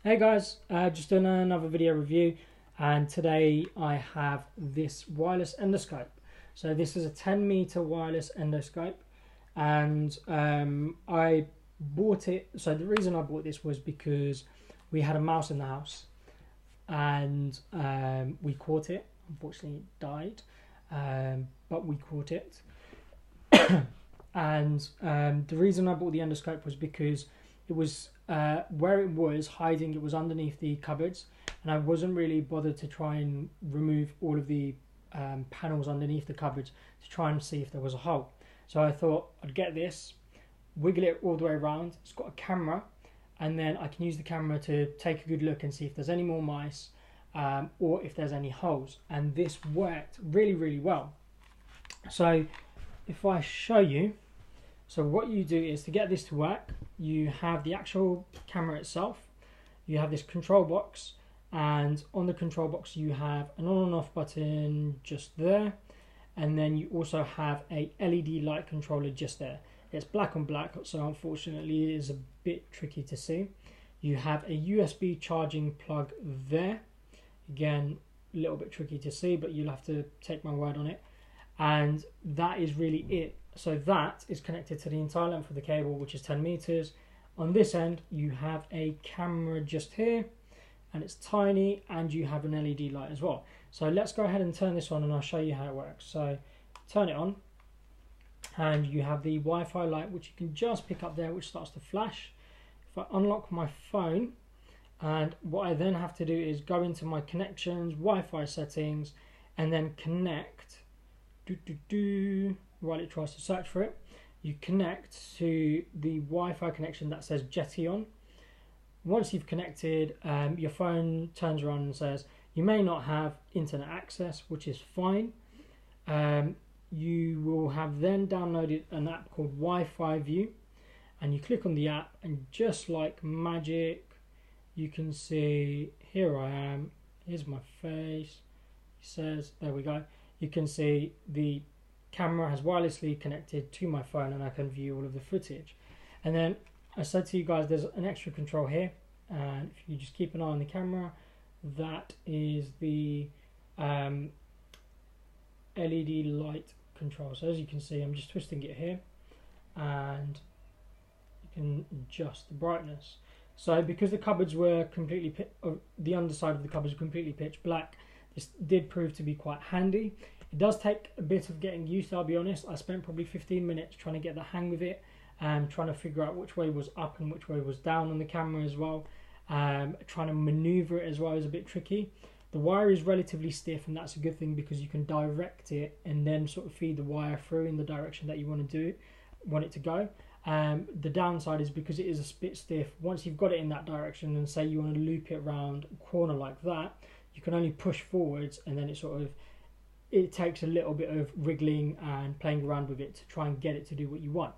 Hey guys, just doing another video review, and today I have this wireless endoscope. So this is a 10-meter wireless endoscope, and I bought it. So the reason I bought this was because we had a mouse in the house, and we caught it. Unfortunately, it died, but we caught it. And the reason I bought the endoscope was because it was where it was hiding. It was underneath the cupboards, and I wasn't really bothered to try and remove all of the panels underneath the cupboards to try and see if there was a hole. So I thought I'd get this, wiggle it all the way around. It's got a camera, and then I can use the camera to take a good look and see if there's any more mice or if there's any holes. And this worked really, really well. So if I show you, so what you do is, to get this to work, you have the actual camera itself, you have this control box, and on the control box you have an on and off button just there, and then you also have a LED light controller just there. It's black on black, so unfortunately it is a bit tricky to see. You have a USB charging plug there, again a little bit tricky to see, but you'll have to take my word on it. And that is really it. So that is connected to the entire length of the cable, which is 10 meters. On this end you have a camera just here, and it's tiny, and you have an LED light as well. So let's go ahead and turn this on and I'll show you how it works. So turn it on, and you have the Wi-Fi light, which you can just pick up there, which starts to flash. If I unlock my phone, and what I then have to do is go into my connections, Wi-Fi settings, and then connect while it tries to search for it. You connect to the Wi-Fi connection that says Jetty on. Once you've connected, your phone turns around and says you may not have internet access, which is fine. You will have then downloaded an app called Wi-Fi View, and you click on the app, and just like magic, you can see, here I am, here's my face. It says, there we go. You can see the camera has wirelessly connected to my phone, and I can view all of the footage. And then I said to you guys, there's an extra control here, and if you just keep an eye on the camera, that is the LED light control. So as you can see, I'm just twisting it here, and you can adjust the brightness. So because the cupboards were completely the underside of the cupboards were completely pitch black, this did prove to be quite handy. It does take a bit of getting used to, I'll be honest. I spent probably 15 minutes trying to get the hang of it, and trying to figure out which way was up and which way was down on the camera as well. Trying to maneuver it as well is a bit tricky. The wire is relatively stiff, and that's a good thing because you can direct it and then sort of feed the wire through in the direction that you want it to go. The downside is because it is a bit stiff. Once you've got it in that direction, and say you want to loop it around a corner like that, you can only push forwards, and then it takes a little bit of wriggling and playing around with it to try and get it to do what you want.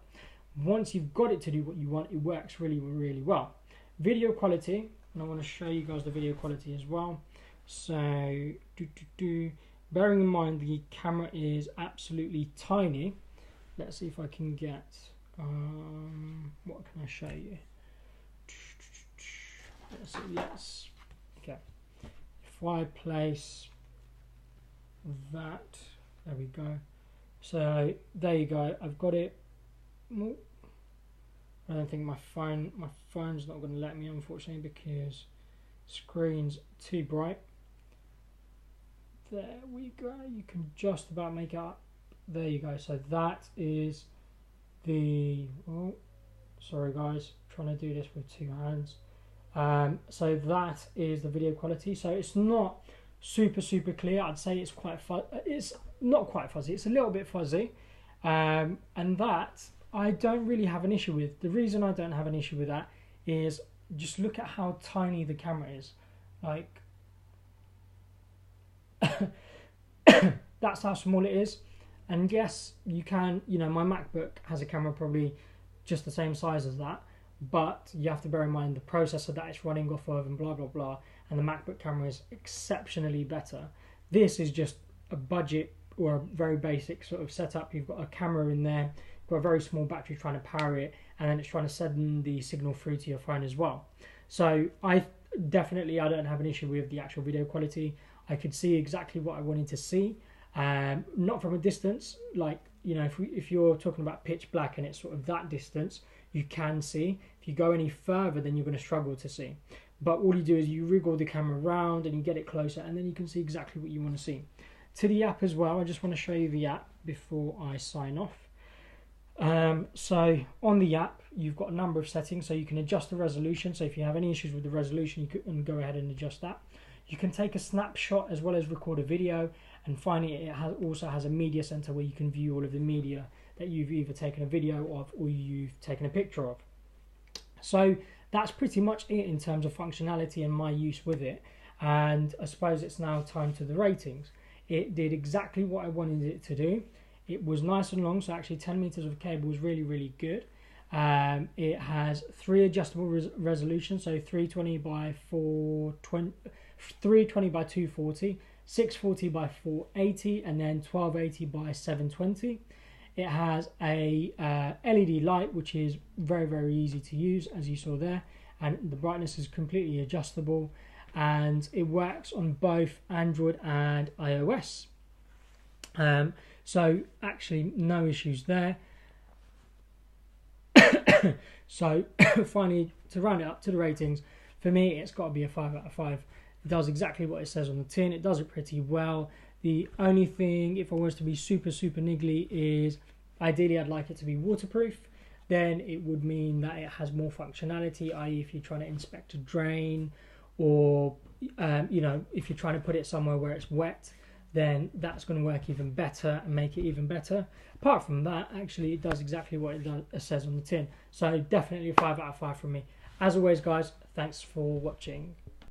Once you've got it to do what you want, it works really, really well. Video quality, and I want to show you guys the video quality as well. So bearing in mind the camera is absolutely tiny, let's see if I can get what can I show you. Okay, if I place that, there we go. So there you go, I've got it. I don't think my phone's not going to let me, unfortunately, because screen's too bright. There we go, you can just about make it up. There you go. So that is the, oh sorry guys, trying to do this with two hands. So that is the video quality. So it's not super clear. I'd say it's quite it's not quite fuzzy, it's a little bit fuzzy, and that I don't really have an issue with. The reason I don't have an issue with that is just look at how tiny the camera is. Like that's how small it is. And yes, you can, my MacBook has a camera probably just the same size as that, but you have to bear in mind the processor that it's running off of and blah blah blah, and the MacBook camera is exceptionally better. This is just a budget or a very basic sort of setup. You've got a camera in there, you've got a very small battery trying to power it, and then it's trying to send the signal through to your phone as well. So I definitely I don't have an issue with the actual video quality. I could see exactly what I wanted to see, not from a distance. Like, you know, if you're talking about pitch black and it's sort of that distance, you can see. If you go any further, then you're going to struggle to see. But all you do is you wriggle the camera around and you get it closer, and then you can see exactly what you want to see. To the app as well, I just want to show you the app before I sign off. So on the app, you've got a number of settings, so you can adjust the resolution. So if you have any issues with the resolution, you can go ahead and adjust that. You can take a snapshot as well as record a video, and finally it also has a media center where you can view all of the media that you've either taken a video of or you've taken a picture of. So that's pretty much it in terms of functionality and my use with it. And I suppose it's now time to the ratings. It did exactly what I wanted it to do. It was nice and long, so actually 10 meters of cable was really, really good. It has 3 adjustable resolutions, so 320 by 420, 320 by 240, 640 by 480, and then 1280 by 720. It has a LED light, which is very, very easy to use, as you saw there, and the brightness is completely adjustable, and it works on both Android and iOS. So actually no issues there. So finally, to round it up to the ratings, for me it's got to be a 5 out of 5. It does exactly what it says on the tin. It does it pretty well. The only thing, if I was to be super niggly, is ideally I'd like it to be waterproof. Then it would mean that it has more functionality, i.e. if you're trying to inspect a drain, or you know, if you're trying to put it somewhere where it's wet, then that's going to work even better and make it even better. Apart from that, actually it does exactly what it says on the tin. So definitely a 5 out of 5 from me. As always guys, thanks for watching.